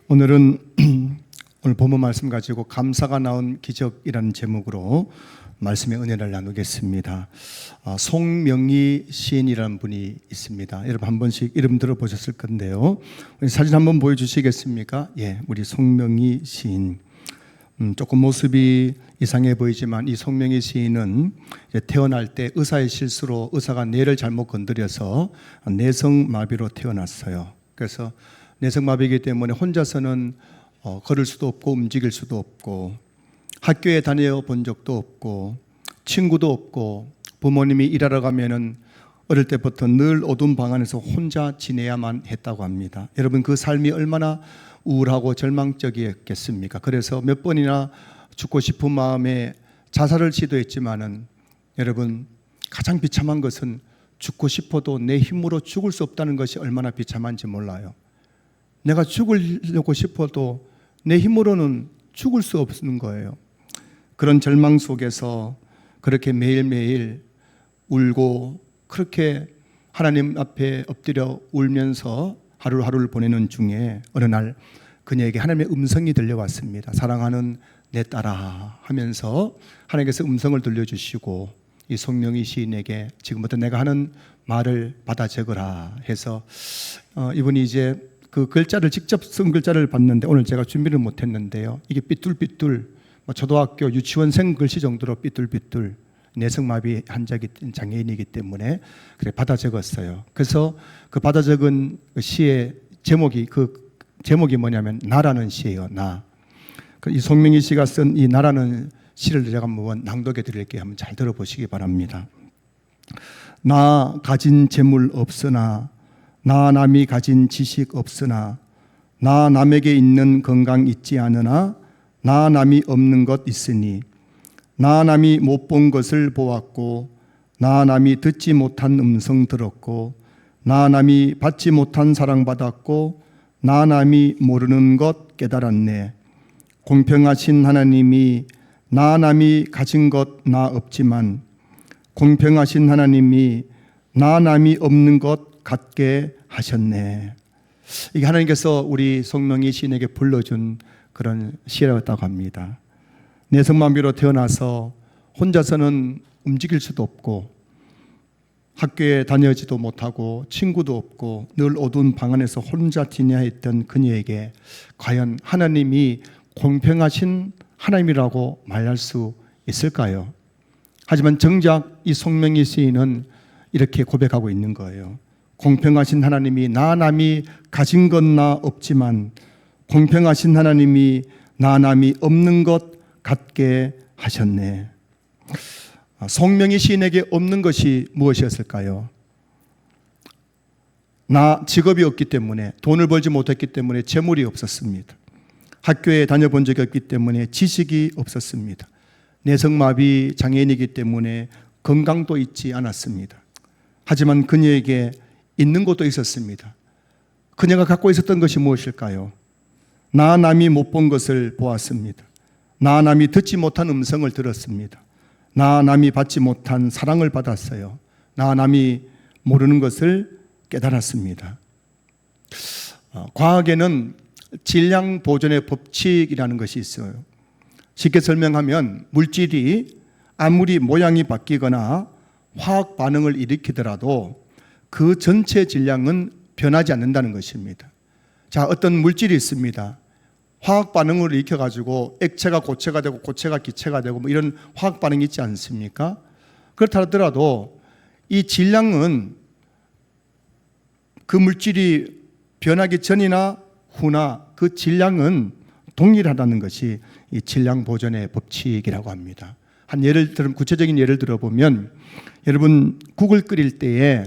오늘은 오늘 본문 말씀 가지고 감사가 나온 기적이라는 제목으로 말씀의 은혜를 나누겠습니다. 송명희 시인이라는 분이 있습니다. 여러분 한 번씩 이름 들어보셨을 건데요. 사진 한번 보여주시겠습니까? 예, 우리 송명희 시인. 조금 모습이 이상해 보이지만 이 송명희 시인은 태어날 때 의사의 실수로 의사가 뇌를 잘못 건드려서 내성마비로 태어났어요. 그래서 내성마비이기 때문에 혼자서는 걸을 수도 없고 움직일 수도 없고 학교에 다녀본 적도 없고 친구도 없고 부모님이 일하러 가면은 어릴 때부터 늘 어두운 방 안에서 혼자 지내야만 했다고 합니다. 여러분 그 삶이 얼마나 우울하고 절망적이었겠습니까? 그래서 몇 번이나 죽고 싶은 마음에 자살을 시도했지만은 여러분 가장 비참한 것은 죽고 싶어도 내 힘으로 죽을 수 없다는 것이 얼마나 비참한지 몰라요. 내가 죽으려고 싶어도 내 힘으로는 죽을 수 없는 거예요. 그런 절망 속에서 그렇게 매일매일 울고 그렇게 하나님 앞에 엎드려 울면서 하루하루를 보내는 중에 어느 날 그녀에게 하나님의 음성이 들려왔습니다. 사랑하는 내 딸아 하면서 하나님께서 음성을 들려주시고 이 송명희 시인에게 지금부터 내가 하는 말을 받아 적으라 해서 이분이 이제 그 글자를 직접 쓴 글자를 봤는데 오늘 제가 준비를 못했는데요. 이게 삐뚤삐뚤 초등학교 유치원생 글씨 정도로 삐뚤삐뚤 내성마비 환자기 장애인이기 때문에 그래 받아 적었어요. 그래서 그 받아 적은 시의 제목이 뭐냐면 나라는 시예요. 나. 이 송명희 씨가 쓴 이 나라는 시를 제가 한번 낭독해 드릴게요. 한번 잘 들어보시기 바랍니다. 나 가진 재물 없으나 나 남이 가진 지식 없으나 나 남에게 있는 건강 있지 않으나 나 남이 없는 것 있으니 나 남이 못 본 것을 보았고 나 남이 듣지 못한 음성 들었고 나 남이 받지 못한 사랑받았고 나 남이 모르는 것 깨달았네. 공평하신 하나님이 나 남이 가진 것 나 없지만 공평하신 하나님이 나 남이 없는 것 갖게 하셨네. 이게 하나님께서 우리 송명희 시인에게 불러준 그런 시였다고 합니다. 내성마비로 태어나서 혼자서는 움직일 수도 없고 학교에 다녀지도 못하고 친구도 없고 늘 어두운 방 안에서 혼자 지내야 했던 그녀에게 과연 하나님이 공평하신 하나님이라고 말할 수 있을까요? 하지만 정작 이 송명희 시인은 이렇게 고백하고 있는 거예요. 공평하신 하나님이 나 남이 가진 건 나 없지만 공평하신 하나님이 나 남이 없는 것 갖게 하셨네. 송명희 시인에게 없는 것이 무엇이었을까요? 나 직업이 없기 때문에 돈을 벌지 못했기 때문에 재물이 없었습니다. 학교에 다녀본 적이 없기 때문에 지식이 없었습니다. 내성마비 장애인이기 때문에 건강도 있지 않았습니다. 하지만 그녀에게 있는 것도 있었습니다. 그녀가 갖고 있었던 것이 무엇일까요? 나 남이 못 본 것을 보았습니다. 나 남이 듣지 못한 음성을 들었습니다. 나 남이 받지 못한 사랑을 받았어요. 나 남이 모르는 것을 깨달았습니다. 과학에는 질량 보존의 법칙이라는 것이 있어요. 쉽게 설명하면 물질이 아무리 모양이 바뀌거나 화학 반응을 일으키더라도 그 전체 질량은 변하지 않는다는 것입니다. 자, 어떤 물질이 있습니다. 화학 반응을 일으켜가지고 액체가 고체가 되고 고체가 기체가 되고 뭐 이런 화학 반응이 있지 않습니까? 그렇다 하더라도 이 질량은 그 물질이 변하기 전이나 후나 그 질량은 동일하다는 것이 이 질량 보존의 법칙이라고 합니다. 구체적인 예를 들어보면 여러분 국을 끓일 때에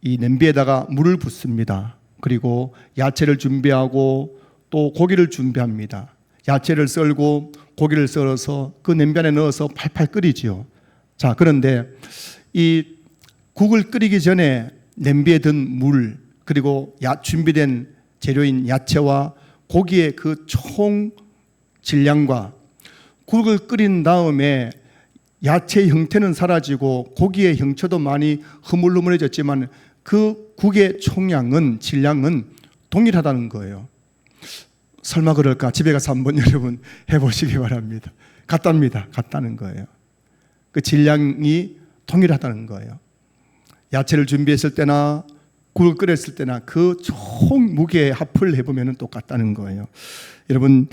이 냄비에다가 물을 붓습니다. 그리고 야채를 준비하고 또 고기를 준비합니다. 야채를 썰고 고기를 썰어서 그 냄비 안에 넣어서 팔팔 끓이지요. 자, 그런데 이 국을 끓이기 전에 냄비에 든 물 그리고 준비된 재료인 야채와 고기의 그 총 질량과 국을 끓인 다음에 야채의 형태는 사라지고 고기의 형체도 많이 흐물흐물해졌지만 그 국의 총량은 질량은 동일하다는 거예요. 설마 그럴까? 집에 가서 한번 여러분 해보시기 바랍니다. 같답니다. 같다는 거예요. 그 질량이 동일하다는 거예요. 야채를 준비했을 때나 국을 끓였을 때나 그 총 무게에 합을 해보면 똑같다는 거예요. 여러분,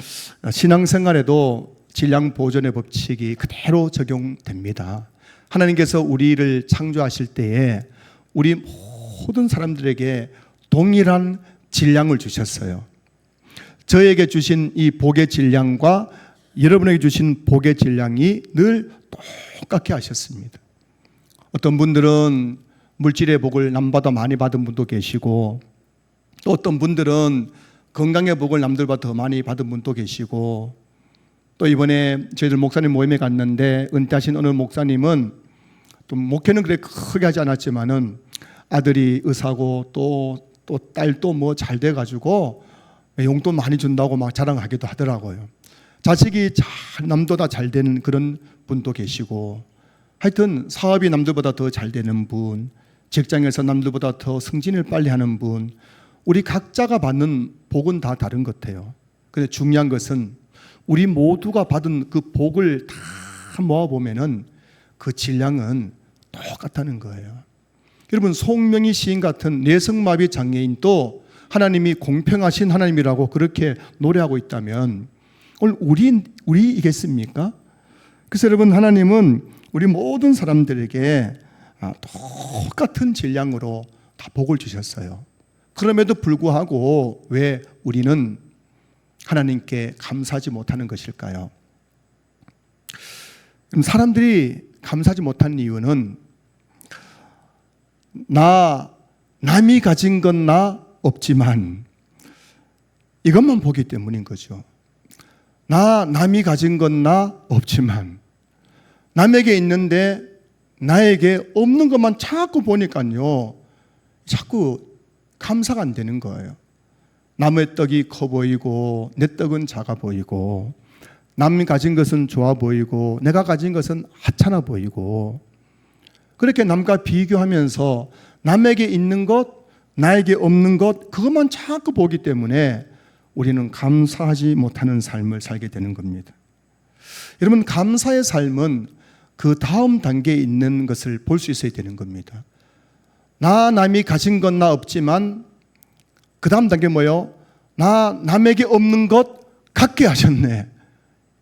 신앙생활에도 질량 보존의 법칙이 그대로 적용됩니다. 하나님께서 우리를 창조하실 때에 우리 모든 사람들에게 동일한 질량을 주셨어요. 저에게 주신 이 복의 질량과 여러분에게 주신 복의 질량이 늘 똑같게 하셨습니다. 어떤 분들은 물질의 복을 남보다 많이 받은 분도 계시고, 또 어떤 분들은 건강의 복을 남들보다 더 많이 받은 분도 계시고, 또 이번에 저희들 목사님 모임에 갔는데 은퇴하신 어느 목사님은 또 목회는 그렇게 크게 하지 않았지만은 아들이 의사고 또 딸도 뭐 잘 돼가지고 용돈 많이 준다고 막 자랑하기도 하더라고요. 자식이 남보다 잘 되는 그런 분도 계시고, 하여튼 사업이 남들보다 더 잘 되는 분, 직장에서 남들보다 더 승진을 빨리 하는 분, 우리 각자가 받는 복은 다 다른 것 같아요. 근데 중요한 것은 우리 모두가 받은 그 복을 다 모아보면은 그 질량은 똑같다는 거예요. 여러분, 송명희 시인 같은 뇌성마비 장애인도 하나님이 공평하신 하나님이라고 그렇게 노래하고 있다면 오늘 우리이겠습니까? 그래서 여러분, 하나님은 우리 모든 사람들에게 똑같은 질량으로 다 복을 주셨어요. 그럼에도 불구하고 왜 우리는 하나님께 감사하지 못하는 것일까요? 사람들이 감사하지 못하는 이유는 남이 가진 건 나 없지만 이것만 보기 때문인 거죠. 남이 가진 건 나 없지만 남에게 있는데 나에게 없는 것만 자꾸 보니까요, 자꾸 감사가 안 되는 거예요. 남의 떡이 커 보이고 내 떡은 작아 보이고, 남이 가진 것은 좋아 보이고 내가 가진 것은 하찮아 보이고, 그렇게 남과 비교하면서 남에게 있는 것, 나에게 없는 것, 그것만 자꾸 보기 때문에 우리는 감사하지 못하는 삶을 살게 되는 겁니다. 여러분, 감사의 삶은 그 다음 단계에 있는 것을 볼 수 있어야 되는 겁니다. 남이 가진 건 나 없지만 그 다음 단계 뭐예요? 남에게 없는 것 갖게 하셨네.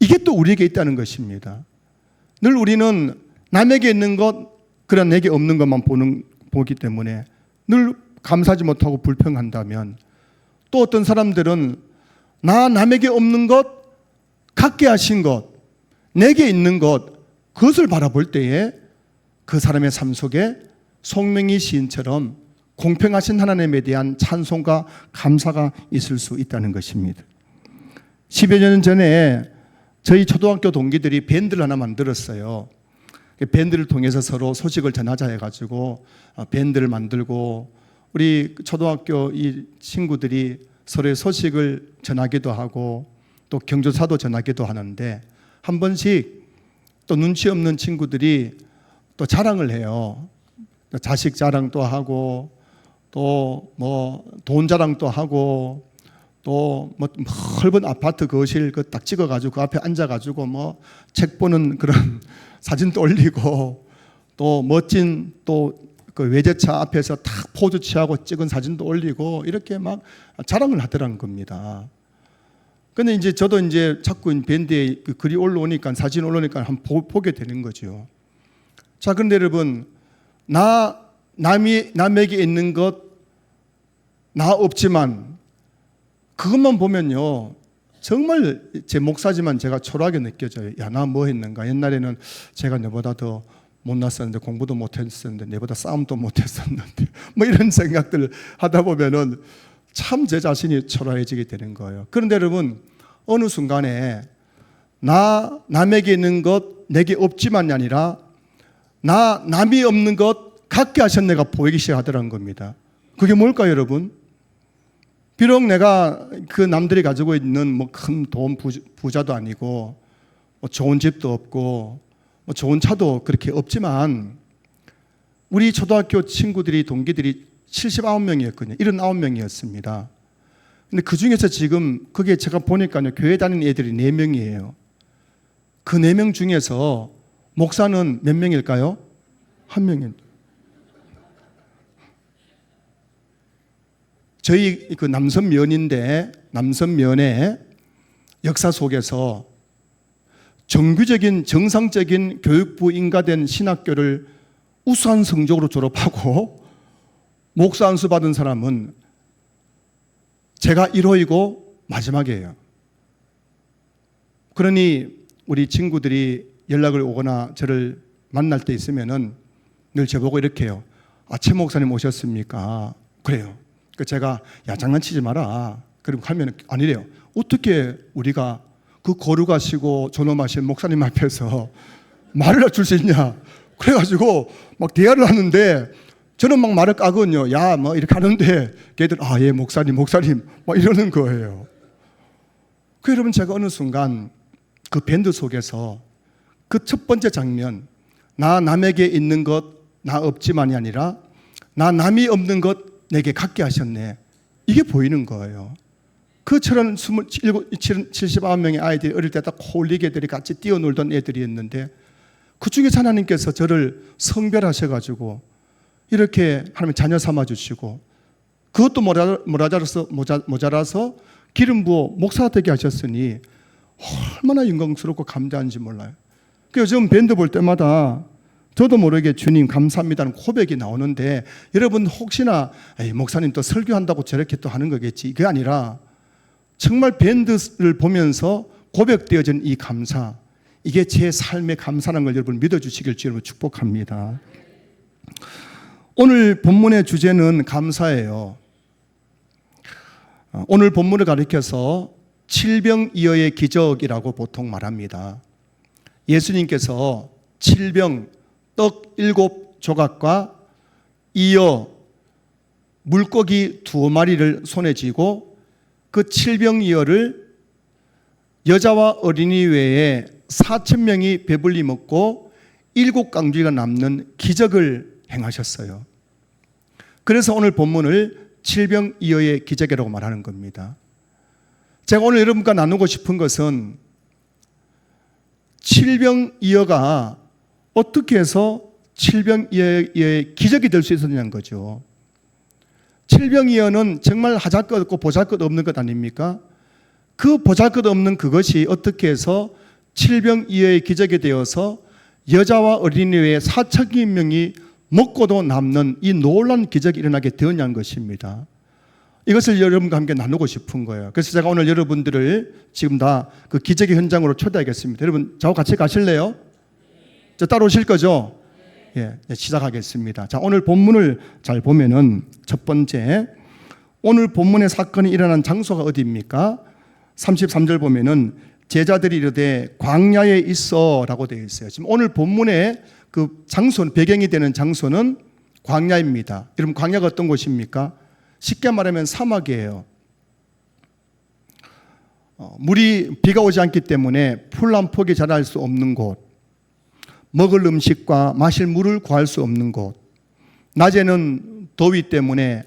이게 또 우리에게 있다는 것입니다. 늘 우리는 남에게 있는 것, 그러나 내게 없는 것만 보기 때문에 늘 감사하지 못하고 불평한다면, 또 어떤 사람들은 남에게 없는 것, 갖게 하신 것, 내게 있는 것, 그것을 바라볼 때에 그 사람의 삶 속에 송명희 시인처럼 공평하신 하나님에 대한 찬송과 감사가 있을 수 있다는 것입니다. 10여 년 전에 저희 초등학교 동기들이 밴드를 하나 만들었어요. 밴드를 통해서 서로 소식을 전하자 해가지고 밴드를 만들고, 우리 초등학교 이 친구들이 서로의 소식을 전하기도 하고 또 경조사도 전하기도 하는데, 한 번씩 또 눈치 없는 친구들이 또 자랑을 해요. 자식 자랑도 하고 또 뭐 돈 자랑도 하고 또 뭐 넓은 아파트 거실 그 딱 찍어가지고 그 앞에 앉아가지고 뭐 책 보는 그런 사진도 올리고, 또 멋진 또 그 외제차 앞에서 탁 포즈 취하고 찍은 사진도 올리고, 이렇게 막 자랑을 하더라는 겁니다. 근데 이제 저도 이제 자꾸 밴드에 그 글이 올라오니까, 사진 올라오니까 한번 보게 되는 거죠. 자, 그런데 여러분, 남에게 있는 것, 나 없지만 그것만 보면요, 정말 제 목사지만 제가 초라하게 느껴져요. 야, 나 뭐 했는가? 옛날에는 제가 너보다 더 못났었는데, 공부도 못했었는데, 내보다 싸움도 못했었는데 뭐 이런 생각들을 하다 보면은 참 제 자신이 초라해지게 되는 거예요. 그런데 여러분, 어느 순간에 남에게 있는 것 내게 없지만이 아니라 남이 없는 것 갖게 하셨네가 보이기 시작하더라는 겁니다. 그게 뭘까요, 여러분? 비록 내가 그 남들이 가지고 있는 뭐 큰 돈 부자도 아니고 뭐 좋은 집도 없고 뭐 좋은 차도 그렇게 없지만, 우리 초등학교 친구들이 동기들이 79명이었거든요. 79명이었습니다. 근데 그 중에서 지금 그게 제가 보니까요, 교회 다니는 애들이 4명이에요. 그 4명 중에서 목사는 몇 명일까요? 1명입니다. 저희 그 남선면인데, 남선면의 역사 속에서 정규적인 정상적인 교육부 인가된 신학교를 우수한 성적으로 졸업하고 목사 안수 받은 사람은 제가 1호이고 마지막이에요. 그러니 우리 친구들이 연락을 오거나 저를 만날 때 있으면은 늘 저보고 이렇게 해요. 아, 최 목사님 오셨습니까? 그래요. 그 제가 야, 장난치지 마라. 그럼 하면 아니래요. 어떻게 우리가 그 거룩하시고 존엄하신 목사님 앞에서 말을 낮출 수 있냐? 그래가지고 막 대화를 하는데 저는 막 말을 까거든요. 야, 뭐 이렇게 하는데 걔들 아, 예, 목사님 막 이러는 거예요. 그 여러분, 제가 어느 순간 그 밴드 속에서 그 첫 번째 장면, 나 남에게 있는 것 나 없지만이 아니라 나 남이 없는 것 내게 갖게 하셨네, 이게 보이는 거예요. 그처럼 79명의 아이들이 어릴 때 다 홀리게 애들이 같이 뛰어놀던 애들이었는데 그 중에서 하나님께서 저를 성별하셔가지고 이렇게 하나님 자녀 삼아주시고 그것도 모자라서 기름 부어 목사가 되게 하셨으니 얼마나 영광스럽고 감사한지 몰라요. 요즘 밴드 볼 때마다 저도 모르게 주님 감사합니다는 고백이 나오는데 여러분 혹시나 에이, 목사님 또 설교한다고 저렇게 또 하는 거겠지, 이게 아니라 정말 밴드를 보면서 고백되어진 이 감사, 이게 제 삶의 감사라는 걸 여러분 믿어주시길 주님으로 축복합니다. 오늘 본문의 주제는 감사예요. 오늘 본문을 가리켜서 칠병이어의 기적이라고 보통 말합니다. 예수님께서 칠병, 떡 7조각과 이어 물고기 2마리를 손에 쥐고 그 칠병이어를 여자와 어린이 외에 4,000명이 배불리 먹고 7강주리가 남는 기적을 행하셨어요. 그래서 오늘 본문을 칠병이어의 기적이라고 말하는 겁니다. 제가 오늘 여러분과 나누고 싶은 것은 칠병이어가 어떻게 해서 칠병이어의 기적이 될 수 있었냐는 거죠. 칠병이어는 정말 하잘것 없고 보잘것 없는 것 아닙니까? 그 보잘것 없는 그것이 어떻게 해서 칠병이어의 기적이 되어서 여자와 어린이 외에 4,000명이 먹고도 남는 이 놀라운 기적이 일어나게 되었냐는 것입니다. 이것을 여러분과 함께 나누고 싶은 거예요. 그래서 제가 오늘 여러분들을 지금 다 그 기적의 현장으로 초대하겠습니다. 여러분 저하고 같이 가실래요? 저 따라오실 거죠? 예, 시작하겠습니다. 자, 오늘 본문을 잘 보면은 첫 번째, 오늘 본문의 사건이 일어난 장소가 어디입니까? 33절 보면은 제자들이 이르되 광야에 있어라고 되어 있어요. 지금 오늘 본문의 그 장소는, 배경이 되는 장소는 광야입니다. 여러분, 광야가 어떤 곳입니까? 쉽게 말하면 사막이에요. 비가 오지 않기 때문에 풀 한 폭이 자랄 수 없는 곳, 먹을 음식과 마실 물을 구할 수 없는 곳, 낮에는 더위 때문에,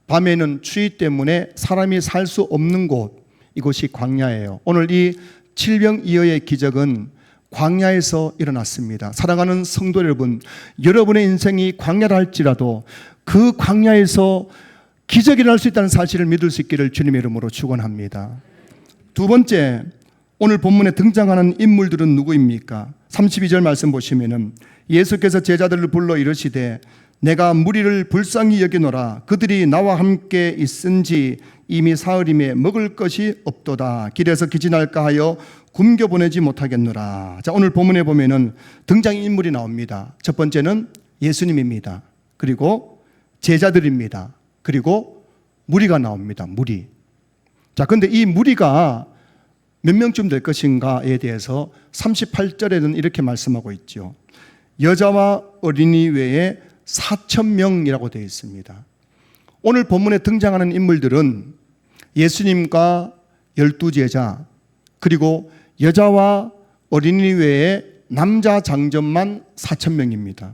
밤에는 추위 때문에 사람이 살 수 없는 곳, 이곳이 광야예요. 오늘 이 칠병이어의 기적은 광야에서 일어났습니다. 사랑하는 성도 여러분, 여러분의 인생이 광야라 할지라도 그 광야에서 기적이 일어날 수 있다는 사실을 믿을 수 있기를 주님의 이름으로 축원합니다. 두 번째, 오늘 본문에 등장하는 인물들은 누구입니까? 32절 말씀 보시면은 예수께서 제자들을 불러 이르시되 내가 무리를 불쌍히 여기노라. 그들이 나와 함께 있은지 이미 사흘임에 먹을 것이 없도다. 길에서 기진할까 하여 굶겨 보내지 못하겠노라. 자, 오늘 본문에 보면은 등장 인물이 나옵니다. 첫 번째는 예수님입니다. 그리고 제자들입니다. 그리고 무리가 나옵니다. 무리. 자, 근데 이 무리가 몇 명쯤 될 것인가에 대해서 38절에는 이렇게 말씀하고 있죠. 여자와 어린이 외에 4,000명이라고 되어 있습니다. 오늘 본문에 등장하는 인물들은 예수님과 12제자, 그리고 여자와 어린이 외에 남자 장정만 4,000명입니다.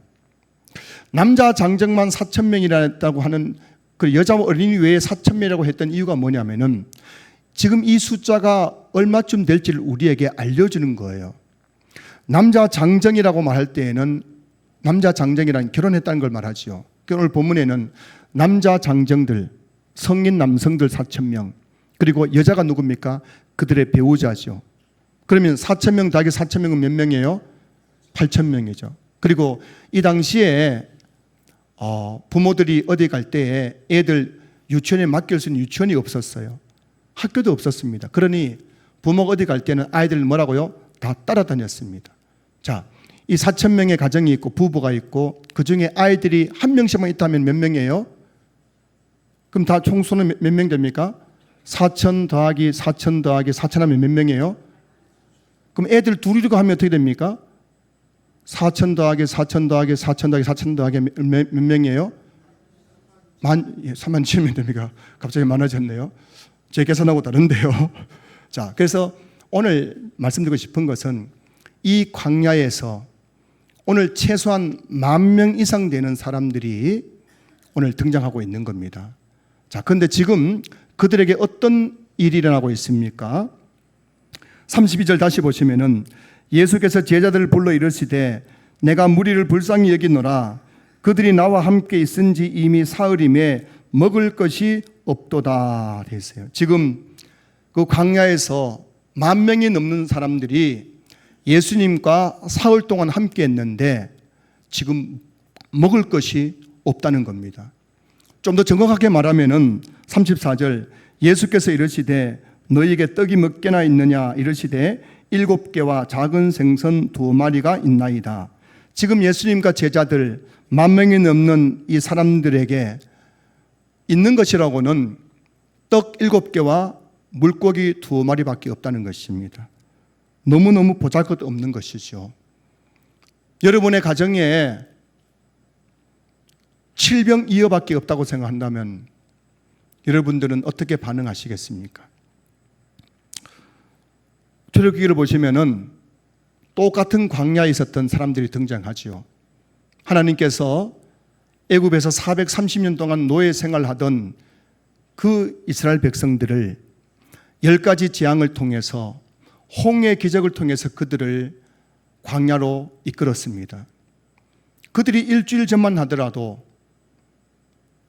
남자 장정만 4,000명이라고 하는 그 여자와 어린이 외에 4,000명이라고 했던 이유가 뭐냐면은 지금 이 숫자가 얼마쯤 될지를 우리에게 알려주는 거예요. 남자 장정이라고 말할 때에는 남자 장정이란 결혼했다는 걸 말하죠. 오늘 본문에는 남자 장정들, 성인 남성들 4,000명, 그리고 여자가 누굽니까? 그들의 배우자죠. 그러면 4,000명 더하기 4,000명은 몇 명이에요? 8,000명이죠. 그리고 이 당시에 부모들이 어디 갈 때에 애들 유치원에 맡길 수 있는 유치원이 없었어요. 학교도 없었습니다. 그러니 부모가 어디 갈 때는 아이들 뭐라고요? 다 따라다녔습니다. 자, 이 4,000명의 가정이 있고 부부가 있고 그 중에 아이들이 한 명씩만 있다면 몇 명이에요? 그럼 다 총수는 몇 명 됩니까? 4,000 더하기 4,000 더하기 4,000 하면 몇 명이에요? 그럼 애들 둘이고 하면 어떻게 됩니까? 4,000 더하기 4,000 더하기 4,000 더하기 4,000 더하기 몇 명이에요? 37,000명 됩니까? 갑자기 많아졌네요. 제 계산하고 다른데요. 자, 그래서 오늘 말씀드리고 싶은 것은 이 광야에서 오늘 최소한 10,000명 이상 되는 사람들이 오늘 등장하고 있는 겁니다. 자, 그런데 지금 그들에게 어떤 일이 일어나고 있습니까? 32절 다시 보시면은 예수께서 제자들을 불러 이르시되 내가 무리를 불쌍히 여기노라 그들이 나와 함께 있은지 이미 사흘임에 먹을 것이 없도다 되었어요. 지금 그 광야에서 10,000명이 넘는 사람들이 예수님과 사흘 동안 함께 했는데 지금 먹을 것이 없다는 겁니다. 좀 더 정확하게 말하면은 34절 예수께서 이르시되 너희에게 떡이 몇 개나 있느냐 이르시되 7개와 작은 생선 2마리가 있나이다. 지금 예수님과 제자들 10,000명이 넘는 이 사람들에게 있는 것이라고는 떡 7개와 물고기 2마리밖에 없다는 것입니다. 너무너무 보잘것없는 것이죠. 여러분의 가정에 7병2여밖에 없다고 생각한다면 여러분들은 어떻게 반응하시겠습니까? 출애굽기를 보시면은 똑같은 광야에 있었던 사람들이 등장하지요. 하나님께서 애굽에서 430년 동안 노예 생활하던 그 이스라엘 백성들을 10가지 재앙을 통해서 홍해 기적을 통해서 그들을 광야로 이끌었습니다. 그들이 일주일 전만 하더라도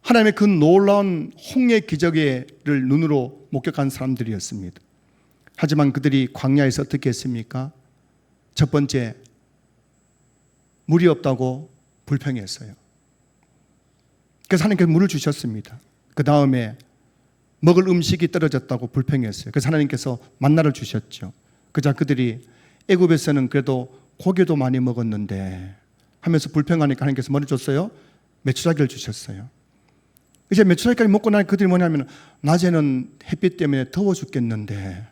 하나님의 그 놀라운 홍해 기적을 눈으로 목격한 사람들이었습니다. 하지만 그들이 광야에서 어떻게 했습니까? 첫 번째, 물이 없다고 불평했어요. 그래서 하나님께서 물을 주셨습니다. 그 다음에 먹을 음식이 떨어졌다고 불평했어요. 그래서 하나님께서 만나를 주셨죠. 그자 그들이 애굽에서는 그래도 고기도 많이 먹었는데 하면서 불평하니까 하나님께서 뭐를 줬어요? 메추라기를 주셨어요. 이제 메추라기까지 먹고 나니 그들이 뭐냐면 낮에는 햇빛 때문에 더워 죽겠는데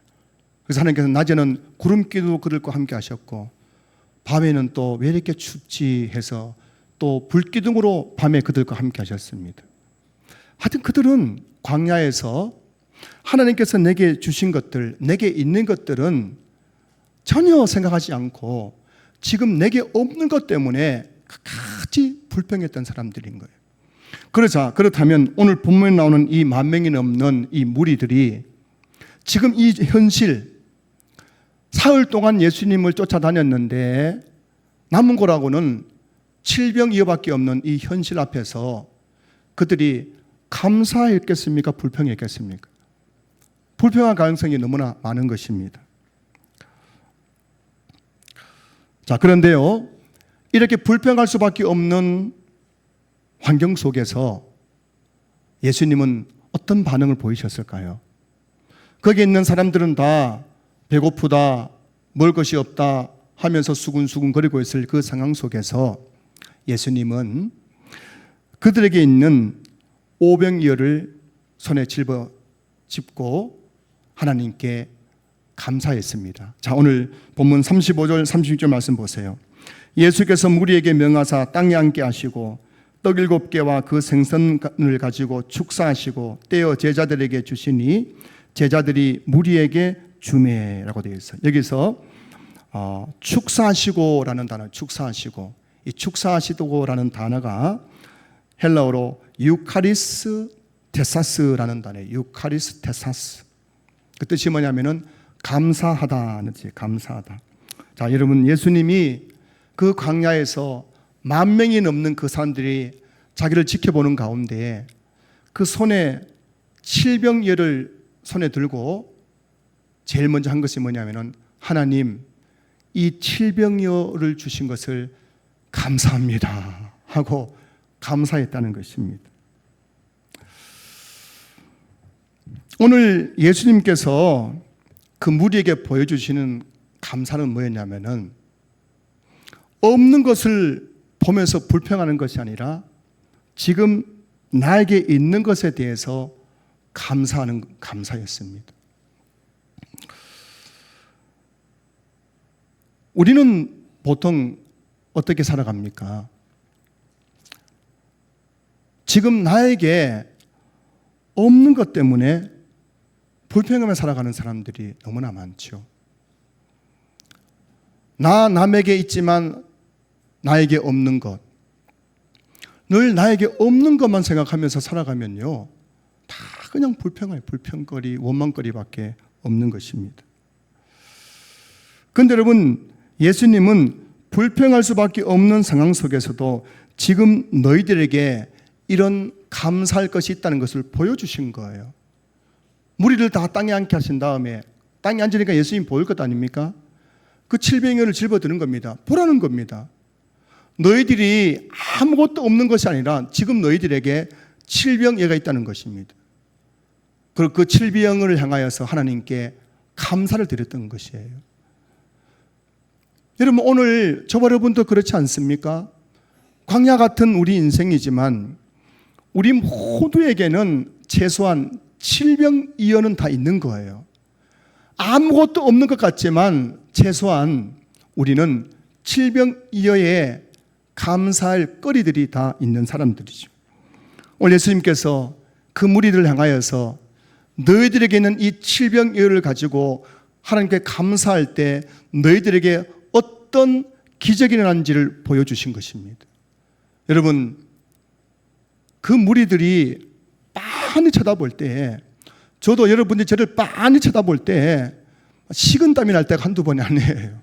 그래서 하나님께서 낮에는 구름기도 그들과 함께 하셨고 밤에는 또 왜 이렇게 춥지 해서 또 불기둥으로 밤에 그들과 함께 하셨습니다. 하여튼 그들은 광야에서 하나님께서 내게 주신 것들, 내게 있는 것들은 전혀 생각하지 않고 지금 내게 없는 것 때문에 끝까지 불평했던 사람들인 거예요. 그렇다면 오늘 본문에 나오는 이 10,000명이 넘는 이 무리들이 지금 이 현실, 사흘 동안 예수님을 쫓아다녔는데 남은 거라고는 7병2여밖에 없는 이 현실 앞에서 그들이 감사했겠습니까? 불평했겠습니까? 불평할 가능성이 너무나 많은 것입니다. 자, 그런데요, 이렇게 불평할 수밖에 없는 환경 속에서 예수님은 어떤 반응을 보이셨을까요? 거기 있는 사람들은 다 배고프다, 먹을 것이 없다 하면서 수군수군 거리고 있을 그 상황 속에서 예수님은 그들에게 있는 5병이어를 손에 짚고 하나님께 감사했습니다. 자, 오늘 본문 35절 36절 말씀 보세요. 예수께서 무리에게 명하사 땅에 앉게 하시고 떡 7개와 그 생선을 가지고 축사하시고 떼어 제자들에게 주시니 제자들이 무리에게 주매라고 되어 있어요. 여기서 축사하시고라는 단어, 축사하시고, 이 축사하시고라는 단어가 헬라어로 유카리스 유카리스테사스라는 단어예요. 유카리스테사스. 그 뜻이 뭐냐면은 감사하다는 뜻이에요. 감사하다. 자, 여러분, 예수님이 그 광야에서 10,000명이 넘는 그 사람들이 자기를 지켜보는 가운데 그 손에 칠병열을 손에 들고 제일 먼저 한 것이 뭐냐면은 하나님, 이 칠병열을 주신 것을 감사합니다 하고 감사했다는 것입니다. 오늘 예수님께서 그 무리에게 보여주시는 감사는 뭐였냐면은 없는 것을 보면서 불평하는 것이 아니라 지금 나에게 있는 것에 대해서 감사하는 감사였습니다. 우리는 보통 어떻게 살아갑니까? 지금 나에게 없는 것 때문에 불평하며 살아가는 사람들이 너무나 많죠. 남에게 있지만 나에게 없는 것, 늘 나에게 없는 것만 생각하면서 살아가면요, 다 그냥 불평할 불평거리, 원망거리밖에 없는 것입니다. 그런데 여러분, 예수님은 불평할 수밖에 없는 상황 속에서도 지금 너희들에게 이런 감사할 것이 있다는 것을 보여주신 거예요. 무리를 다 땅에 앉게 하신 다음에 땅에 앉으니까 예수님 보일 것 아닙니까? 그 칠병열을 집어드는 겁니다. 보라는 겁니다. 너희들이 아무것도 없는 것이 아니라 지금 너희들에게 칠병예가 있다는 것입니다. 그리고 그 칠병을 향하여서 하나님께 감사를 드렸던 것이에요. 여러분, 오늘 저와 여러분도 그렇지 않습니까? 광야 같은 우리 인생이지만 우리 모두에게는 최소한 칠병이어는 다 있는 거예요. 아무것도 없는 것 같지만 최소한 우리는 칠병이어에 감사할 거리들이 다 있는 사람들이죠. 오늘 예수님께서 그 무리들을 향하여서 너희들에게는 이 칠병이어를 가지고 하나님께 감사할 때 너희들에게 어떤 기적이 일어난지를 보여주신 것입니다. 여러분, 그 무리들이 빤히 쳐다볼 때, 저도 여러분들이 저를 빤히 쳐다볼 때 식은땀이 날 때가 한두 번이 아니에요.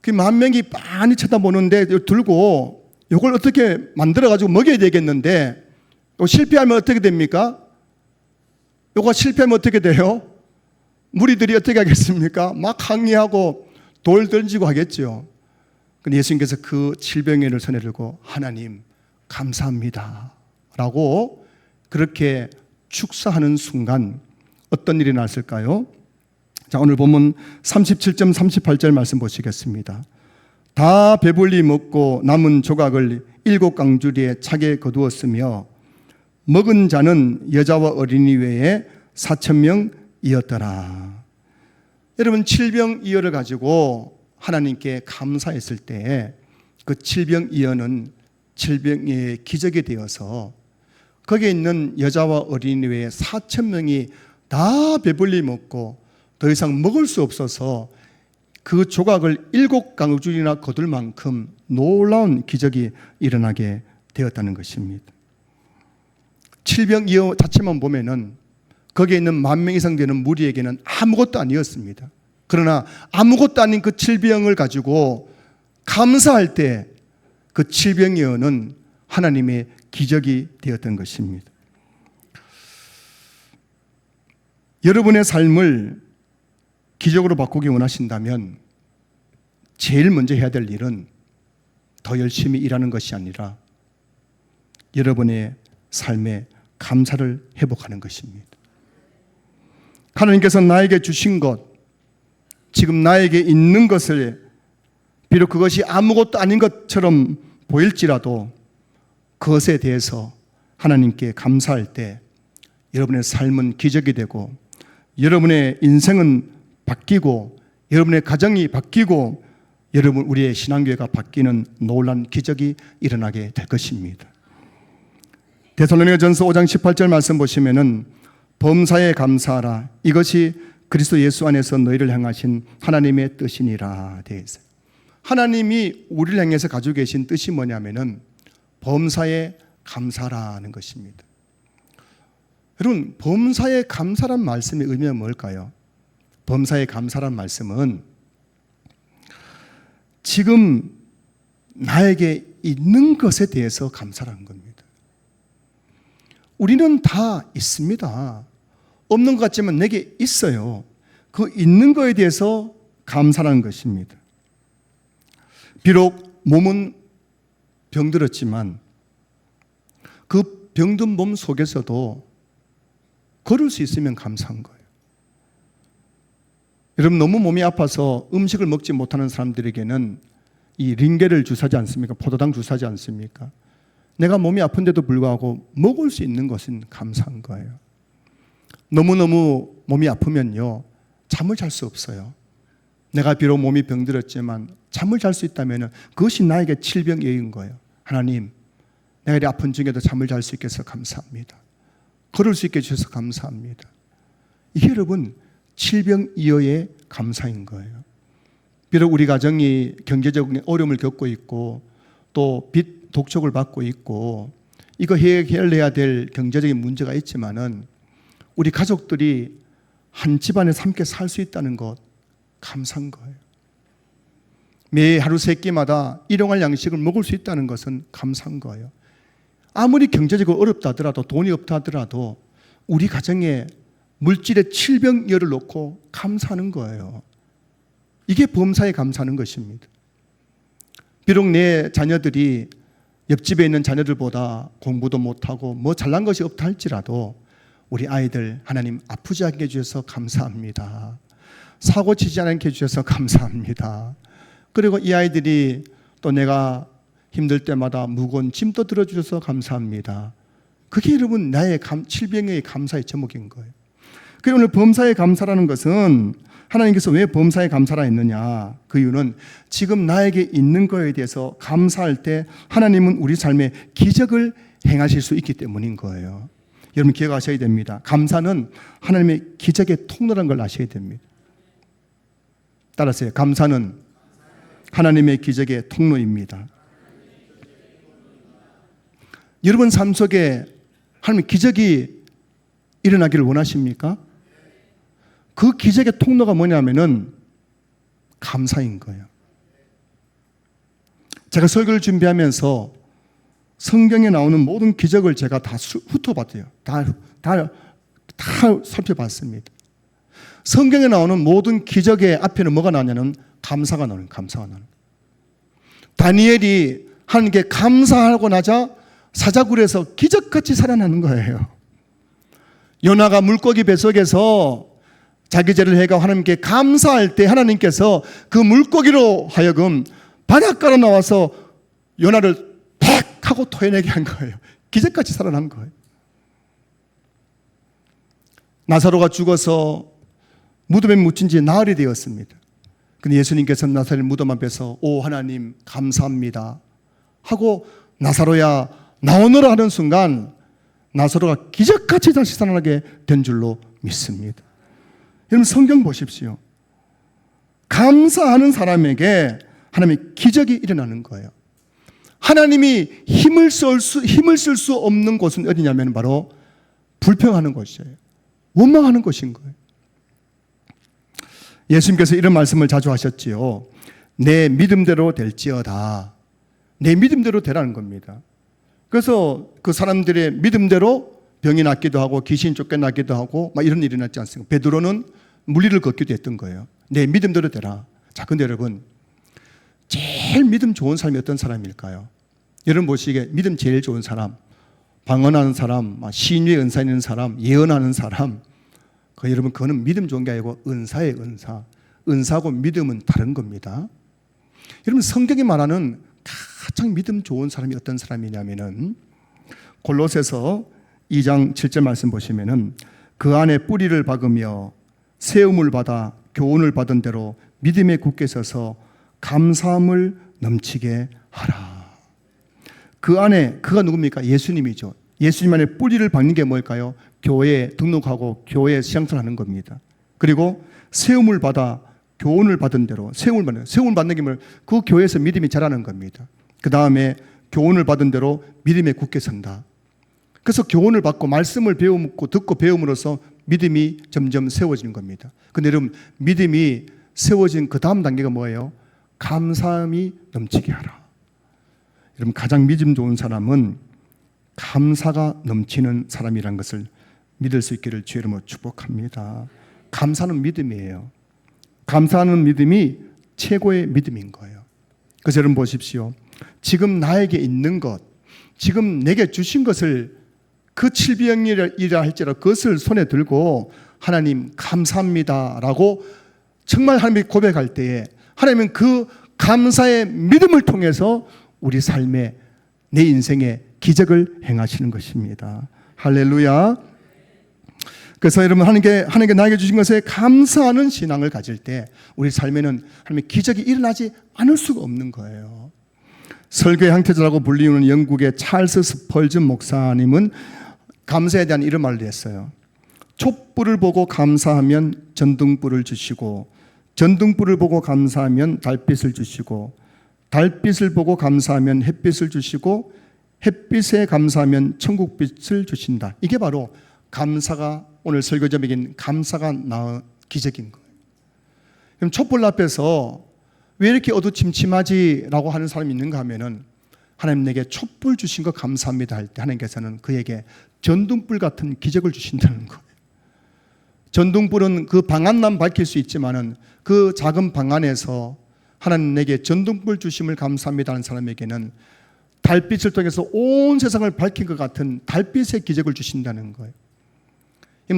그 10,000명이 빤히 쳐다보는데 들고 이걸 어떻게 만들어가지고 먹여야 되겠는데 실패하면 어떻게 됩니까? 이거 실패하면 어떻게 돼요? 무리들이 어떻게 하겠습니까? 막 항의하고 돌 던지고 하겠죠. 근데 예수님께서 그 칠병예를 손에 들고 하나님 감사합니다 라고 그렇게 축사하는 순간 어떤 일이 났을까요? 자, 오늘 본문 37점 38절 말씀 보시겠습니다. 다 배불리 먹고 남은 조각을 7강주리에 차게 거두었으며 먹은 자는 여자와 어린이 외에 4,000명이었더라. 여러분, 칠병이어를 가지고 하나님께 감사했을 때 그 칠병이어는 칠병의 기적이 되어서 거기에 있는 여자와 어린이 외에 4,000명이 다 배불리 먹고 더 이상 먹을 수 없어서 그 조각을 7강주리나 거둘 만큼 놀라운 기적이 일어나게 되었다는 것입니다. 칠병이어 자체만 보면은 거기에 있는 10,000명 이상 되는 무리에게는 아무것도 아니었습니다. 그러나 아무것도 아닌 그 칠병을 가지고 감사할 때 그 칠병이어는 하나님의 기적이 되었던 것입니다. 여러분의 삶을 기적으로 바꾸기 원하신다면 제일 먼저 해야 될 일은 더 열심히 일하는 것이 아니라 여러분의 삶에 감사를 회복하는 것입니다. 하나님께서 나에게 주신 것, 지금 나에게 있는 것을 비록 그것이 아무것도 아닌 것처럼 보일지라도 그것에 대해서 하나님께 감사할 때 여러분의 삶은 기적이 되고 여러분의 인생은 바뀌고 여러분의 가정이 바뀌고 여러분 우리의 신앙교회가 바뀌는 놀라운 기적이 일어나게 될 것입니다. 데살로니가전서 5장 18절 말씀 보시면은 범사에 감사하라 이것이 그리스도 예수 안에서 너희를 향하신 하나님의 뜻이니라 되어 있어요. 하나님이 우리를 향해서 가지고 계신 뜻이 뭐냐면은 범사에 감사라는 것입니다. 여러분, 범사에 감사란 말씀의 의미가 뭘까요? 범사에 감사란 말씀은 지금 나에게 있는 것에 대해서 감사라는 겁니다. 우리는 다 있습니다. 없는 것 같지만 내게 있어요. 그 있는 것에 대해서 감사라는 것입니다. 비록 몸은 병들었지만 그 병든 몸 속에서도 걸을 수 있으면 감사한 거예요. 여러분, 너무 몸이 아파서 음식을 먹지 못하는 사람들에게는 이 링겔을 주사하지 않습니까? 포도당 주사하지 않습니까? 내가 몸이 아픈데도 불구하고 먹을 수 있는 것은 감사한 거예요. 너무너무 몸이 아프면요, 잠을 잘 수 없어요. 내가 비록 몸이 병들었지만 잠을 잘 수 있다면 그것이 나에게 칠병이인 거예요. 하나님, 내가 이 아픈 중에도 잠을 잘 수 있게 해서 감사합니다. 걸을 수 있게 해주셔서 감사합니다. 이게 여러분, 칠병이어의 감사인 거예요. 비록 우리 가정이 경제적인 어려움을 겪고 있고 또 빚 독촉을 받고 있고 이거 해결해야 될 경제적인 문제가 있지만은 우리 가족들이 한 집안에서 함께 살 수 있다는 것 감사한 거예요. 매 하루 세 끼마다 일용할 양식을 먹을 수 있다는 것은 감사한 거예요. 아무리 경제적으로 어렵다 하더라도 돈이 없다 하더라도 우리 가정에 물질의 칠병열을 놓고 감사하는 거예요. 이게 범사에 감사하는 것입니다. 비록 내 자녀들이 옆집에 있는 자녀들보다 공부도 못하고 뭐 잘난 것이 없다 할지라도 우리 아이들 하나님 아프지 않게 해주셔서 감사합니다. 사고 치지 않게 해주셔서 감사합니다. 그리고 이 아이들이 또 내가 힘들 때마다 무거운 짐도 들어주셔서 감사합니다. 그게 여러분 나의 칠병의 감사의 제목인 거예요. 그리고 오늘 범사에 감사라는 것은 하나님께서 왜 범사에 감사라 했느냐, 그 이유는 지금 나에게 있는 거에 대해서 감사할 때 하나님은 우리 삶에 기적을 행하실 수 있기 때문인 거예요. 여러분 기억하셔야 됩니다. 감사는 하나님의 기적의 통로라는 걸 아셔야 됩니다. 따라서요, 감사는 하나님의 기적의 통로입니다. 여러분 삶 속에 하나님 기적이 일어나기를 원하십니까? 그 기적의 통로가 뭐냐면은 감사인 거예요. 제가 설교를 준비하면서 성경에 나오는 모든 기적을 제가 다 훑어봤어요. 다 살펴봤습니다. 성경에 나오는 모든 기적의 앞에는 뭐가 나오냐면 감사가 나오는, 감사가 나오는. 다니엘이 하나님께 감사하고 나자 사자굴에서 기적같이 살아나는 거예요. 요나가 물고기 뱃속에서 자기 죄를 해가 하나님께 감사할 때 하나님께서 그 물고기로 하여금 바닷가로 나와서 요나를 팩 하고 토해내게 한 거예요. 기적같이 살아난 거예요. 나사로가 죽어서 무덤에 묻힌 지 나흘이 되었습니다. 근데 예수님께서 나사로의 무덤 앞에서 오 하나님 감사합니다 하고 나사로야 나오너라 하는 순간 나사로가 기적같이 다시 살아나게 된 줄로 믿습니다. 여러분 성경 보십시오. 감사하는 사람에게 하나님의 기적이 일어나는 거예요. 하나님이 힘을 쓸 수 없는 곳은 어디냐면 바로 불평하는 곳이에요. 원망하는 곳인 거예요. 예수님께서 이런 말씀을 자주 하셨지요. 내 믿음대로 될지어다. 내 믿음대로 되라는 겁니다. 그래서 그 사람들의 믿음대로 병이 낫기도 하고 귀신 쫓겨나기도 하고 막 이런 일이 일어났지 않습니까? 베드로는 물리를 걷기도 했던 거예요. 내 믿음대로 되라. 자, 근데 여러분 제일 믿음 좋은 사람이 어떤 사람일까요? 여러분 보시기에 믿음 제일 좋은 사람, 방언하는 사람, 신유의 은사 있는 사람, 예언하는 사람, 여러분 그거는 믿음 좋은 게 아니고 은사의 은사. 은사하고 믿음은 다른 겁니다. 여러분 성경이 말하는 가장 믿음 좋은 사람이 어떤 사람이냐면은 골로새서 2장 7절 말씀 보시면은 그 안에 뿌리를 박으며 세움을 받아 교훈을 받은 대로 믿음에 굳게 서서 감사함을 넘치게 하라. 그 안에 그가 누굽니까? 예수님이죠. 예수님 안에 뿌리를 박는 게 뭘까요? 교회에 등록하고 교회에 신앙생활하는 겁니다. 그리고 세움을 받아 교훈을 받은 대로 세움을 받는 게 뭘? 그 교회에서 믿음이 자라는 겁니다. 그 다음에 교훈을 받은 대로 믿음에 굳게 선다. 그래서 교훈을 받고 말씀을 배우고 듣고 배움으로써 믿음이 점점 세워지는 겁니다. 근데 여러분, 믿음이 세워진 그 다음 단계가 뭐예요? 감사함이 넘치게 하라. 여러분, 가장 믿음 좋은 사람은 감사가 넘치는 사람이라는 것을 믿을 수 있기를 주의 이름으로 축복합니다. 감사는 믿음이에요. 감사하는 믿음이 최고의 믿음인 거예요. 그래서 여러분 보십시오. 지금 나에게 있는 것, 지금 내게 주신 것을 그 칠병이라 할지라도 그것을 손에 들고 하나님 감사합니다 라고 정말 하나님이 고백할 때에 하나님은 그 감사의 믿음을 통해서 우리 삶에, 내 인생에 기적을 행하시는 것입니다. 할렐루야. 그래서 여러분, 하나님께 나에게 주신 것에 감사하는 신앙을 가질 때 우리 삶에는 하나님의 기적이 일어나지 않을 수가 없는 거예요. 설교의 항태자라고 불리우는 영국의 찰스 스펄전 목사님은 감사에 대한 이런 말을 했어요. 촛불을 보고 감사하면 전등불을 주시고, 전등불을 보고 감사하면 달빛을 주시고, 달빛을 보고 감사하면 햇빛을 주시고, 햇빛에 감사하면 천국빛을 주신다. 이게 바로 감사가, 오늘 설교 제목인 감사가 나온 기적인 거예요. 그럼 촛불 앞에서 왜 이렇게 어두침침하지? 라고 하는 사람이 있는가 하면은 하나님 내게 촛불 주신 거 감사합니다 할 때 하나님께서는 그에게 전등불 같은 기적을 주신다는 거예요. 전등불은 그 방 안만 밝힐 수 있지만은 그 작은 방 안에서 하나님 내게 전등불 주심을 감사합니다 하는 사람에게는 달빛을 통해서 온 세상을 밝힌 것 같은 달빛의 기적을 주신다는 거예요.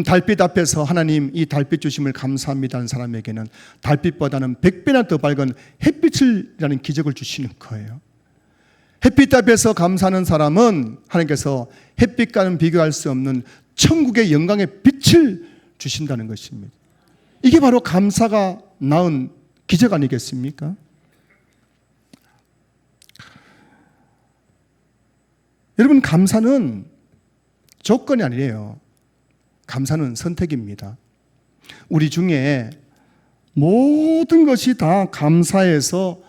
달빛 앞에서 하나님 이 달빛 주심을 감사합니다 하는 사람에게는 달빛보다는 100배나 더 밝은 햇빛이라는 기적을 주시는 거예요. 햇빛 앞에서 감사하는 사람은 하나님께서 햇빛과는 비교할 수 없는 천국의 영광의 빛을 주신다는 것입니다. 이게 바로 감사가 낳은 기적 아니겠습니까? 여러분, 감사는 조건이 아니에요. 감사는 선택입니다. 우리 중에 모든 것이 다 감사해서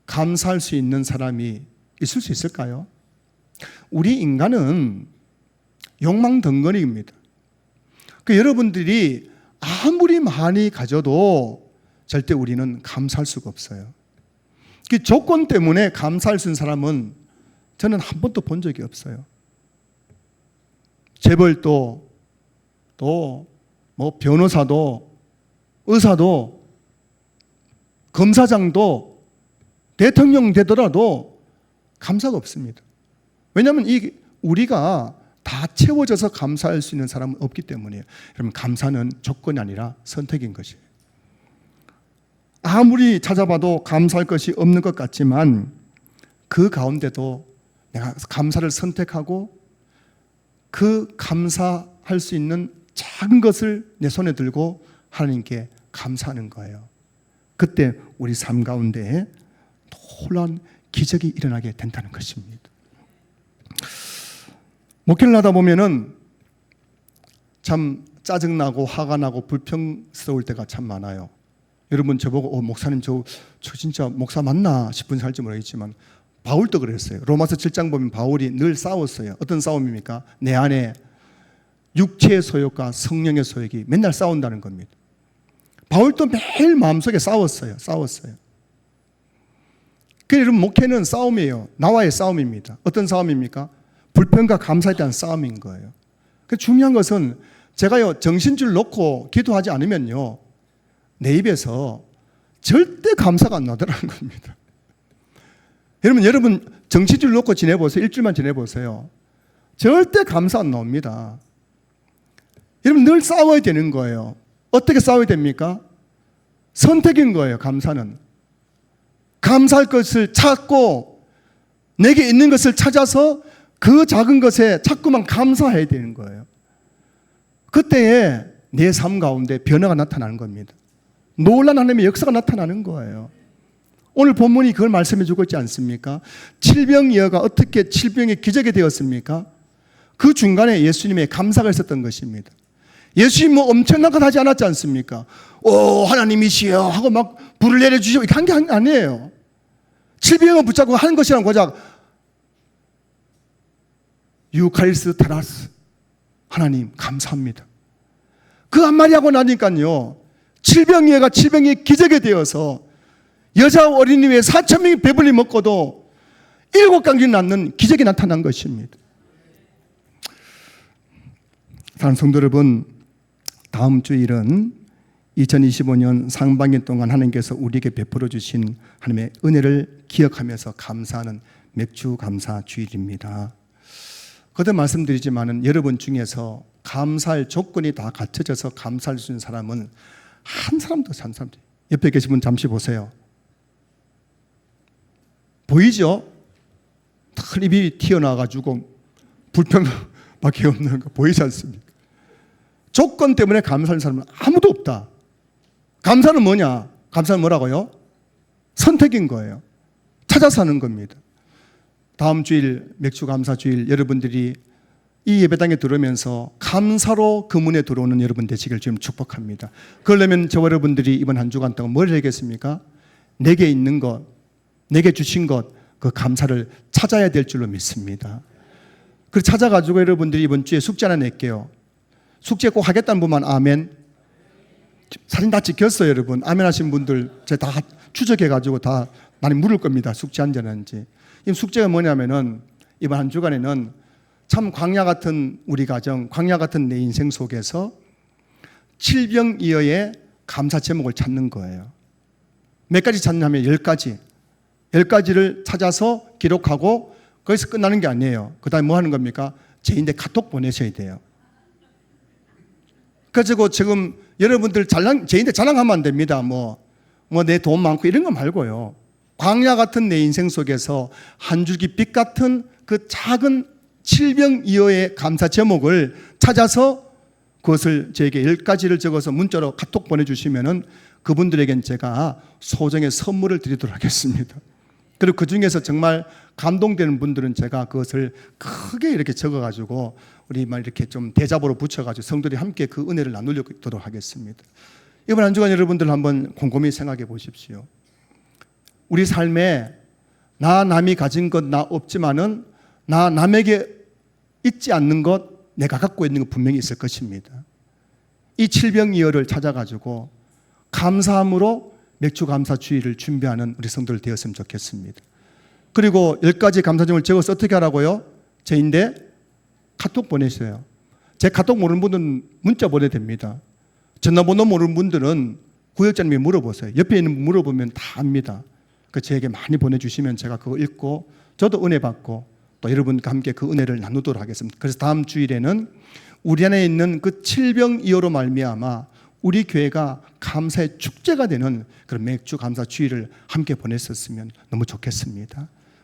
감사할 수 있는 사람이 있을 수 있을까요? 우리 인간은 욕망 덩어리입니다. 여러분들이 아무리 많이 가져도 절대 우리는 감사할 수가 없어요. 그 조건 때문에 감사할 수 있는 사람은 저는 한 번도 본 적이 없어요. 재벌도, 또 뭐 변호사도, 의사도, 검사장도, 대통령 되더라도 감사가 없습니다. 왜냐하면 우리가 다 채워져서 감사할 수 있는 사람은 없기 때문이에요. 여러분, 감사는 조건이 아니라 선택인 것이에요. 아무리 찾아봐도 감사할 것이 없는 것 같지만 그 가운데도 내가 감사를 선택하고 그 감사할 수 있는 작은 것을 내 손에 들고 하나님께 감사하는 거예요. 그때 우리 삶 가운데 놀라운 기적이 일어나게 된다는 것입니다. 목회를 하다 보면은 참 짜증나고 화가 나고 불평스러울 때가 참 많아요. 여러분 저보고 목사님 저 진짜 목사 맞나 싶은 살지 모르겠지만 바울도 그랬어요. 로마서 7장 보면 바울이 늘 싸웠어요. 어떤 싸움입니까? 내 안에 육체의 소욕과 성령의 소욕이 맨날 싸운다는 겁니다. 바울도 매일 마음속에 싸웠어요. 여러분, 목회는 싸움이에요. 나와의 싸움입니다. 어떤 싸움입니까? 불평과 감사에 대한 싸움인 거예요. 중요한 것은 제가요 정신줄 놓고 기도하지 않으면요 내 입에서 절대 감사가 안 나더라는 겁니다. 여러분 정신줄 놓고 지내보세요. 일주일만 지내보세요. 절대 감사 안 나옵니다. 여러분 늘 싸워야 되는 거예요. 어떻게 싸워야 됩니까? 선택인 거예요. 감사는 감사할 것을 찾고 내게 있는 것을 찾아서 그 작은 것에 자꾸만 감사해야 되는 거예요. 그때에 내 삶 가운데 변화가 나타나는 겁니다. 놀라운 하나님의 역사가 나타나는 거예요. 오늘 본문이 그걸 말씀해 주고 있지 않습니까? 칠병이어가 어떻게 칠병의 기적이 되었습니까? 그 중간에 예수님의 감사가 있었던 것입니다. 예수님 뭐 엄청난 것 하지 않았지 않습니까? 오 하나님이시여 하고 막 불을 내려주시고 이렇게 한 게 아니에요. 칠병을 붙잡고 하는 것이란 고작 유카리스 테라스. 하나님 감사합니다. 그 한마디 하고 나니까요, 칠병이가 칠병이 기적이 되어서 여자 어린이 외에 4,000명이 배불리 먹고도 7강이 낳는 기적이 나타난 것입니다. 사랑하는 성도 여러분, 다음 주일은 2025년 상반기 동안 하나님께서 우리에게 베풀어 주신 하나님의 은혜를 기억하면서 감사하는 맥주 감사 주일입니다. 거듭 말씀드리지만은 여러분 중에서 감사할 조건이 다 갖춰져서 감사할 수 있는 사람은 한 사람도 한 사람도. 옆에 계신 분 잠시 보세요. 보이죠? 털 입이 튀어나와가지고 불평밖에 없는 거 보이지 않습니까? 조건 때문에 감사하는 사람은 아무도 없다. 감사는 뭐냐? 감사는 뭐라고요? 선택인 거예요. 찾아서 하는 겁니다. 다음 주일 맥주 감사 주일 여러분들이 이 예배당에 들어오면서 감사로 그 문에 들어오는 여러분 되시길 지금 축복합니다. 그러려면 저와 여러분들이 이번 한 주간 동안 뭘 해야겠습니까? 내게 있는 것, 내게 주신 것, 그 감사를 찾아야 될 줄로 믿습니다. 그래서 찾아가지고 여러분들이 이번 주에 숙제 하나 낼게요. 숙제 꼭 하겠다는 분만 아멘. 사진 다 찍혔어요, 여러분. 아멘 하신 분들 제가 다 추적해가지고 다 많이 물을 겁니다. 숙제 한잔한지. 이 숙제가 뭐냐면은 이번 한 주간에는 참 광야 같은 우리 가정, 광야 같은 내 인생 속에서 칠병이어의 감사 제목을 찾는 거예요. 몇 가지 찾냐면 10가지. 10가지를 찾아서 기록하고 거기서 끝나는 게 아니에요. 그 다음에 뭐 하는 겁니까? 제인데 카톡 보내셔야 돼요. 그래서 지금 여러분들 제인데 자랑하면 안 됩니다. 뭐 내 돈 많고 이런 거 말고요. 광야 같은 내 인생 속에서 한 줄기 빛 같은 그 작은 칠병이어의 감사 제목을 찾아서 그것을 저에게 10가지를 적어서 문자로 카톡 보내주시면은 그분들에겐 제가 소정의 선물을 드리도록 하겠습니다. 그리고 그 중에서 정말 감동되는 분들은 제가 그것을 크게 이렇게 적어가지고 우리 막 이렇게 좀 대잡으로 붙여가지고 성도들이 함께 그 은혜를 나누도록 하겠습니다. 이번 한 주간 여러분들 한번 곰곰이 생각해 보십시오. 우리 삶에 나 남이 가진 것 나 없지만은 나 남에게 있지 않는 것 내가 갖고 있는 것 분명히 있을 것입니다. 이 칠병이어를 찾아가지고 감사함으로 맥주 감사 주일을 준비하는 우리 성도들 되었으면 좋겠습니다. 그리고 10가지 감사점을 적어서 어떻게 하라고요? 제인데 카톡 보내세요. 제 카톡 모르는 분들은 문자 보내야 됩니다. 전화번호 모르는 분들은 구역장님이 물어보세요. 옆에 있는 분 물어보면 다 압니다. 그 저에게 많이 보내주시면 제가 그거 읽고 저도 은혜 받고 또 여러분과 함께 그 은혜를 나누도록 하겠습니다. 그래서 다음 주일에는 우리 안에 있는 그 칠병이어로 말미암아 우리 교회가 감사의 축제가 되는 그런 맥주 감사 주일을 함께 보냈었으면 너무 좋겠습니다.